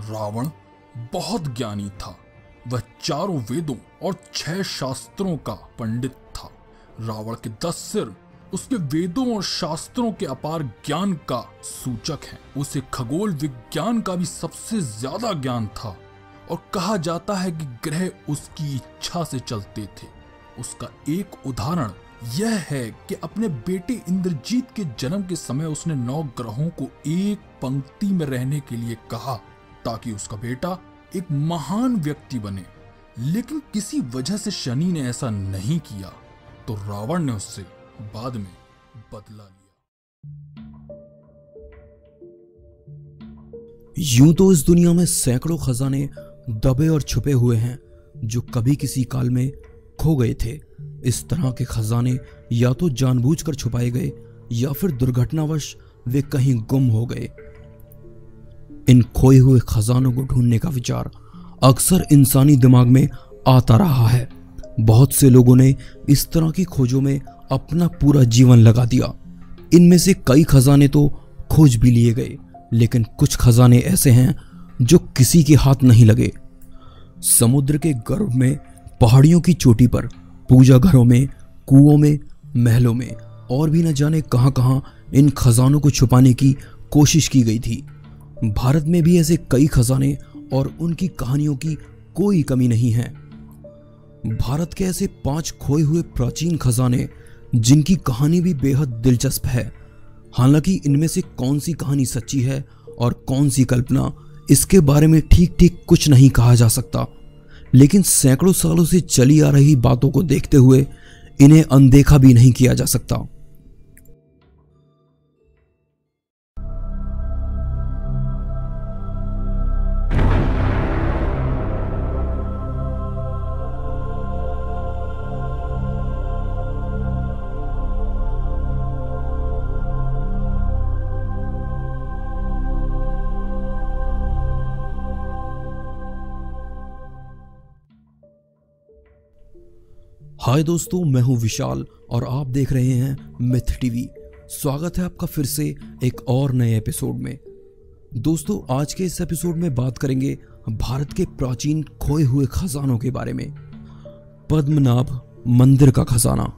रावण बहुत ज्ञानी था। वह चारों वेदों और 6 शास्त्रों का पंडित था। रावण के 10 सिर उसके वेदों और शास्त्रों के अपार ज्ञान का सूचक हैं। उसे खगोल विज्ञान का भी सबसे ज्यादा ज्ञान था और कहा जाता है कि ग्रह उसकी इच्छा से चलते थे। उसका एक उदाहरण यह है कि अपने बेटे इंद्रजीत के जन्म के समय उसने 9 ग्रहों को एक पंक्ति में रहने के लिए कहा ताकि उसका बेटा एक महान व्यक्ति बने, लेकिन किसी वजह से शनि ने ऐसा नहीं किया तो रावण ने उससे बाद में बदला लिया। यूं तो इस दुनिया में सैकड़ों खजाने दबे और छुपे हुए हैं जो कभी किसी काल में खो गए थे। इस तरह के खजाने या तो जानबूझकर छुपाए गए या फिर दुर्घटनावश वे कहीं गुम हो गए। इन खोए हुए खजानों को ढूंढने का विचार अक्सर इंसानी दिमाग में आता रहा है। बहुत से लोगों ने इस तरह की खोजों में अपना पूरा जीवन लगा दिया। इनमें से कई खजाने तो खोज भी लिए गए, लेकिन कुछ खजाने ऐसे हैं जो किसी के हाथ नहीं लगे। समुद्र के गर्भ में, पहाड़ियों की चोटी पर, पूजा घरों में, कुओं में, महलों में और भी न जाने कहां कहां इन खजानों को छुपाने की कोशिश की गई थी। भारत में भी ऐसे कई खजाने और उनकी कहानियों की कोई कमी नहीं है। भारत के ऐसे 5 खोए हुए प्राचीन खजाने जिनकी कहानी भी बेहद दिलचस्प है। हालांकि इनमें से कौन सी कहानी सच्ची है और कौन सी कल्पना, इसके बारे में ठीक ठीक कुछ नहीं कहा जा सकता, लेकिन सैकड़ों सालों से चली आ रही बातों को देखते हुए इन्हें अनदेखा भी नहीं किया जा सकता। हाय दोस्तों, मैं हूं विशाल और आप देख रहे हैं मिथ टीवी। स्वागत है आपका फिर से एक और नए एपिसोड में। दोस्तों, आज के इस एपिसोड में बात करेंगे भारत के प्राचीन खोए हुए खजानों के बारे में। पद्मनाभ मंदिर का खजाना।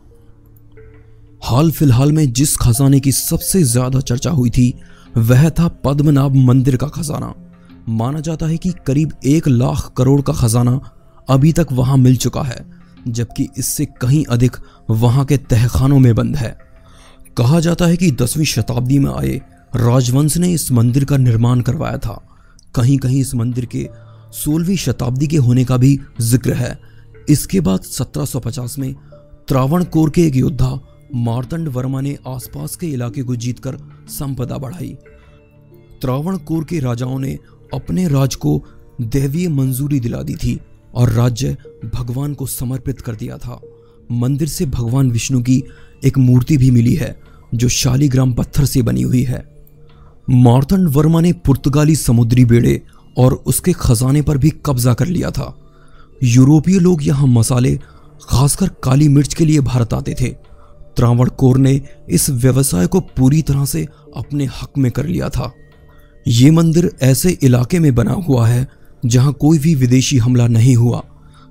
हाल फिलहाल में जिस खजाने की सबसे ज्यादा चर्चा हुई थी वह था पद्मनाभ मंदिर का खजाना। माना जाता है कि करीब 1 लाख करोड़ का खजाना अभी तक वहां मिल चुका है, जबकि इससे कहीं अधिक वहां के तहखानों में बंद है। कहा जाता है कि 10वीं शताब्दी में आए राजवंश ने इस मंदिर का निर्माण करवाया था। कहीं कहीं इस मंदिर के 16वीं शताब्दी के होने का भी जिक्र है। इसके बाद 1750 में त्रावणकोर के एक योद्धा मार्तंड वर्मा ने आसपास के इलाके को जीतकर संपदा बढ़ाई। त्रावणकोर के राजाओं ने अपने राज को दैवीय मंजूरी दिला दी थी और राज्य भगवान को समर्पित कर दिया था। मंदिर से भगवान विष्णु की एक मूर्ति भी मिली है जो शालीग्राम पत्थर से बनी हुई है। मार्तंड वर्मा ने पुर्तगाली समुद्री बेड़े और उसके खजाने पर भी कब्जा कर लिया था। यूरोपीय लोग यहाँ मसाले, खासकर काली मिर्च के लिए भारत आते थे। त्रावणकोर ने इस व्यवसाय को पूरी तरह से अपने हक में कर लिया था। ये मंदिर ऐसे इलाके में बना हुआ है जहां कोई भी विदेशी हमला नहीं हुआ।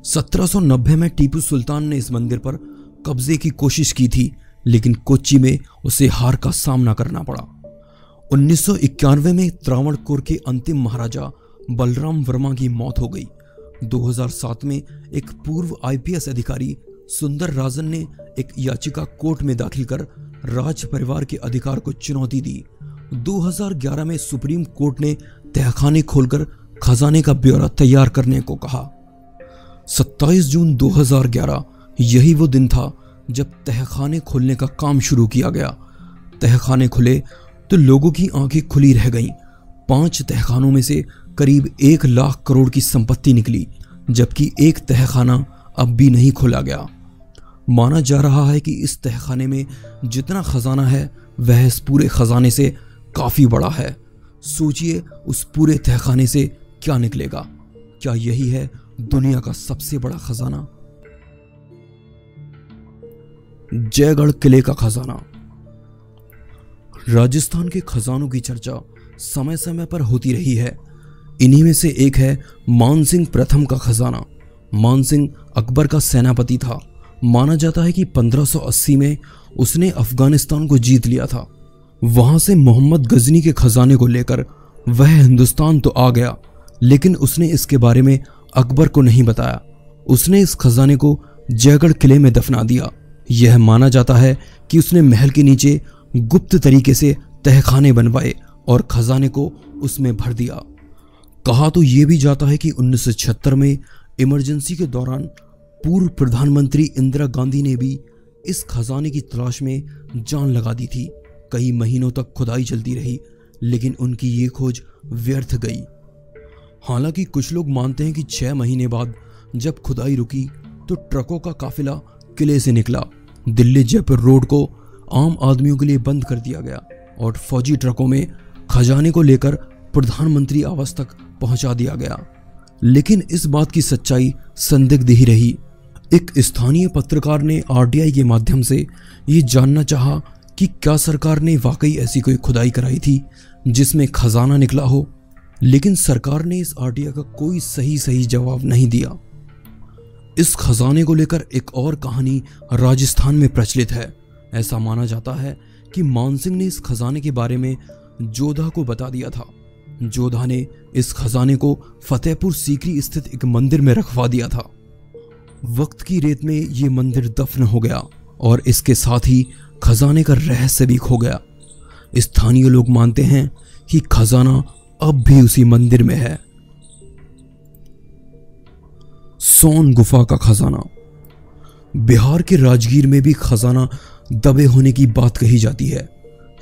1790 में टीपू सुल्तान ने इस मंदिर पर कब्जे की कोशिश की थी, लेकिन कोच्चि में उसे हार का सामना करना पड़ा। 1991 में त्रावणकोर के अंतिम महाराजा बलराम वर्मा की मौत हो गई। 2007 में एक पूर्व IPS अधिकारी सुंदर राजन ने एक याचिका कोर्ट में दाखिल कर राज परिवार के अधिकार को चुनौती दी। 2011 में सुप्रीम कोर्ट ने तहखाने खोलकर खजाने का ब्यौरा तैयार करने को कहा। 27 जून 2011 यही वो दिन था जब तहखाने खोलने का काम शुरू किया गया। तहखाने खुले तो लोगों की आंखें खुली रह गईं। 5 तहखानों में से करीब 1 लाख करोड़ की संपत्ति निकली, जबकि एक तहखाना अब भी नहीं खोला गया। माना जा रहा है कि इस तहखाने में जितना खजाना है वह इस पूरे खजाने से काफी बड़ा है। सोचिए उस पूरे तहखाने से क्या निकलेगा। क्या यही है दुनिया का सबसे बड़ा खजाना? जयगढ़ किले का खजाना। राजस्थान के खजानों की चर्चा समय समय पर होती रही है। इन्हीं में से एक है मानसिंह प्रथम का खजाना। मानसिंह अकबर का सेनापति था। माना जाता है कि 1580 में उसने अफगानिस्तान को जीत लिया था। वहां से मोहम्मद गजनी के खजाने को लेकर वह हिंदुस्तान तो आ गया, लेकिन उसने इसके बारे में अकबर को नहीं बताया। उसने इस खजाने को जयगढ़ किले में दफना दिया। यह माना जाता है कि उसने महल के नीचे गुप्त तरीके से तहखाने बनवाए और खजाने को उसमें भर दिया। कहा तो यह भी जाता है कि 1976 में इमरजेंसी के दौरान पूर्व प्रधानमंत्री इंदिरा गांधी ने भी इस खजाने की तलाश में जान लगा दी थी। कई महीनों तक खुदाई चलती रही, लेकिन उनकी ये खोज व्यर्थ गई। हालांकि कुछ लोग मानते हैं कि 6 महीने बाद जब खुदाई रुकी तो ट्रकों का काफिला किले से निकला। दिल्ली जयपुर रोड को आम आदमियों के लिए बंद कर दिया गया और फौजी ट्रकों में खजाने को लेकर प्रधानमंत्री आवास तक पहुंचा दिया गया। लेकिन इस बात की सच्चाई संदिग्ध ही रही। एक स्थानीय पत्रकार ने आरटीआई के माध्यम से ये जानना चाहा कि क्या सरकार ने वाकई ऐसी कोई खुदाई कराई थी जिसमें खजाना निकला हो, लेकिन सरकार ने इस आरटीआई का कोई सही जवाब नहीं दिया। इस खजाने को लेकर एक और कहानी राजस्थान में प्रचलित है। ऐसा माना जाता है कि मानसिंह ने इस खजाने के बारे में जोधा को बता दिया था। जोधा ने इस खजाने को फतेहपुर सीकरी स्थित एक मंदिर में रखवा दिया था। वक्त की रेत में ये मंदिर दफन हो गया और इसके साथ ही खजाने का रहस्य भी खो गया। स्थानीय लोग मानते हैं कि खजाना अब भी उसी मंदिर में है। सोन गुफा का खजाना। बिहार के राजगीर में भी खजाना दबे होने की बात कही जाती है।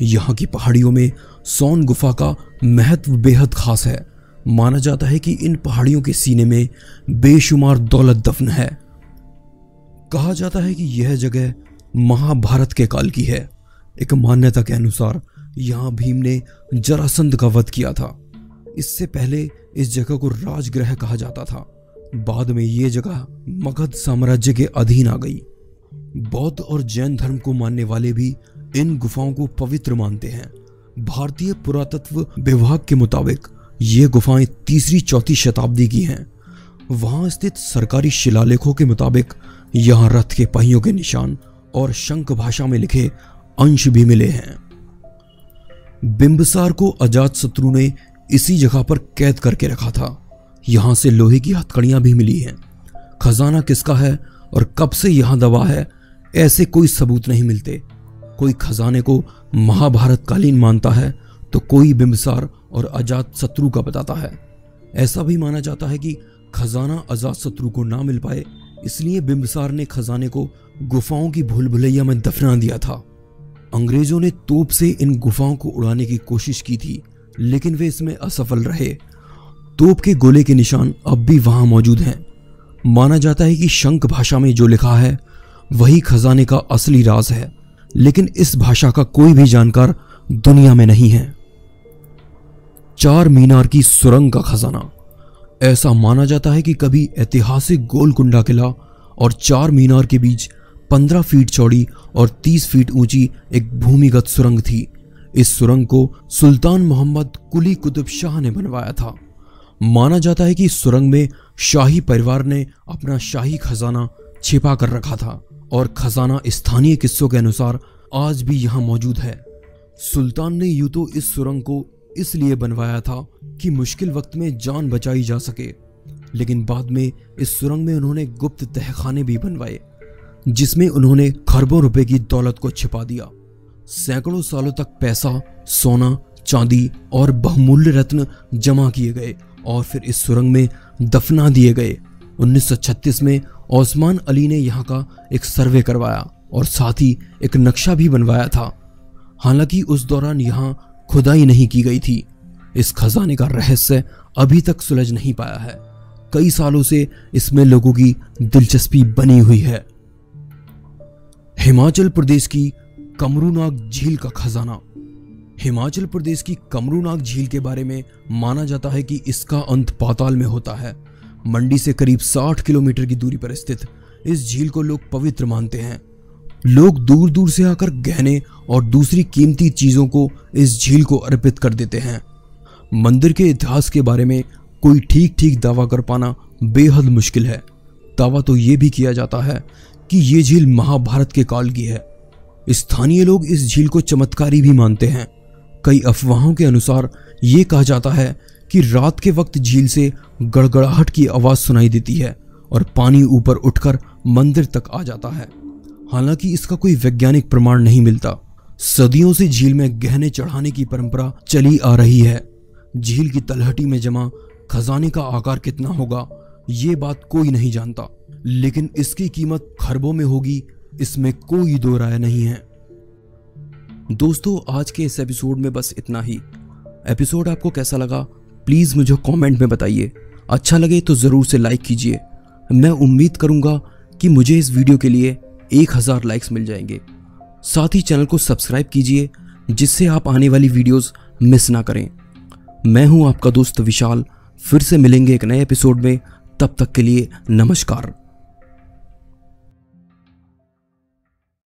यहाँ की पहाड़ियों में सोन गुफा का महत्व बेहद खास है। माना जाता है कि इन पहाड़ियों के सीने में बेशुमार दौलत दफन है। कहा जाता है कि यह जगह महाभारत के काल की है। एक मान्यता के अनुसार यहाँ भीम ने जरासंध का वध किया था। इससे पहले इस जगह को राजगृह कहा जाता था। बाद में ये जगह मगध साम्राज्य के अधीन आ गई। बौद्ध और जैन धर्म को मानने वाले भी इन गुफाओं को पवित्र मानते हैं। भारतीय पुरातत्व विभाग के मुताबिक ये गुफाएं 3री-4री शताब्दी की हैं। वहां स्थित सरकारी शिलालेखों के मुताबिक यहाँ रथ के पहियों के निशान और शंख भाषा में लिखे अंश भी मिले हैं। बिंबिसार को अजातशत्रु ने इसी जगह पर कैद करके रखा था। यहाँ से लोहे की हथकड़ियां भी मिली हैं। खजाना किसका है और कब से यहाँ दबा है, ऐसे कोई सबूत नहीं मिलते। कोई खजाने को महाभारत कालीन मानता है तो कोई बिंबिसार और अजातशत्रु का बताता है। ऐसा भी माना जाता है कि खजाना अजातशत्रु को ना मिल पाए, इसलिए बिंबिसार ने खजाने को गुफाओं की भूल भुलैया में दफना दिया था। अंग्रेजों ने तोप से इन गुफाओं को उड़ाने की कोशिश की थी, लेकिन वे इसमें असफल रहे। तोप के गोले के निशान अब भी वहां मौजूद हैं। माना जाता है कि शंख भाषा में जो लिखा है वही खजाने का असली राज है, लेकिन इस भाषा का कोई भी जानकार दुनिया में नहीं है। 4 मीनार की सुरंग का खजाना। ऐसा माना जाता है कि कभी ऐतिहासिक गोलकुंडा किला और 4 मीनार के बीच 15 फीट चौड़ी और 30 फीट ऊंची एक भूमिगत सुरंग थी। इस सुरंग को सुल्तान मोहम्मद कुली कुतुब शाह ने बनवाया था। माना जाता है कि इस सुरंग में शाही परिवार ने अपना शाही खजाना छिपा कर रखा था और खजाना स्थानीय किस्सों के अनुसार आज भी यहाँ मौजूद है। सुल्तान ने यूं तो इस सुरंग को इसलिए बनवाया था कि मुश्किल वक्त में जान बचाई जा सके, लेकिन बाद में इस सुरंग में उन्होंने गुप्त तहखाने भी बनवाए, जिसमें उन्होंने खरबों रुपए की दौलत को छिपा दिया। सैकड़ों सालों तक पैसा, सोना, चांदी और बहुमूल्य रत्न जमा किए गए और फिर इस सुरंग में दफना दिए गए। 1936 में ओस्मान अली ने यहाँ का एक सर्वे करवाया और साथ ही एक नक्शा भी बनवाया था। हालांकि उस दौरान यहाँ खुदाई नहीं की गई थी। इस खजाने का रहस्य अभी तक सुलझ नहीं पाया है। कई सालों से इसमें लोगों की दिलचस्पी बनी हुई है। हिमाचल प्रदेश की कमरूनाग झील का खजाना। हिमाचल प्रदेश की कमरूनाग झील के बारे में माना जाता है कि इसका अंत पाताल में होता है। मंडी से करीब 60 किलोमीटर की दूरी पर स्थित इस झील को लोग पवित्र मानते हैं। लोग दूर दूर से आकर गहने और दूसरी कीमती चीजों को इस झील को अर्पित कर देते हैं। मंदिर के इतिहास के बारे में कोई ठीक ठीक दावा कर पाना बेहद मुश्किल है। दावा तो ये भी किया जाता है कि ये झील महाभारत के काल की है। स्थानीय लोग इस झील को चमत्कारी भी मानते हैं। कई अफवाहों के अनुसार ये कहा जाता है कि रात के वक्त झील से गड़गड़ाहट की आवाज सुनाई देती है और पानी ऊपर उठकर मंदिर तक आ जाता है। हालांकि इसका कोई वैज्ञानिक प्रमाण नहीं मिलता। सदियों से झील में गहने चढ़ाने की परंपरा चली आ रही है। झील की तलहटी में जमा खजाने का आकार कितना होगा ये बात कोई नहीं जानता, लेकिन इसकी कीमत खरबों में होगी, इसमें कोई दो राय नहीं है। दोस्तों, आज के इस एपिसोड में बस इतना ही। एपिसोड आपको कैसा लगा प्लीज मुझे कमेंट में बताइए। अच्छा लगे तो जरूर से लाइक कीजिए। मैं उम्मीद करूंगा कि मुझे इस वीडियो के लिए 1000 लाइक्स मिल जाएंगे। साथ ही चैनल को सब्सक्राइब कीजिए जिससे आप आने वाली वीडियोस मिस ना करें। मैं हूं आपका दोस्त विशाल। फिर से मिलेंगे एक नए एपिसोड में। तब तक के लिए नमस्कार।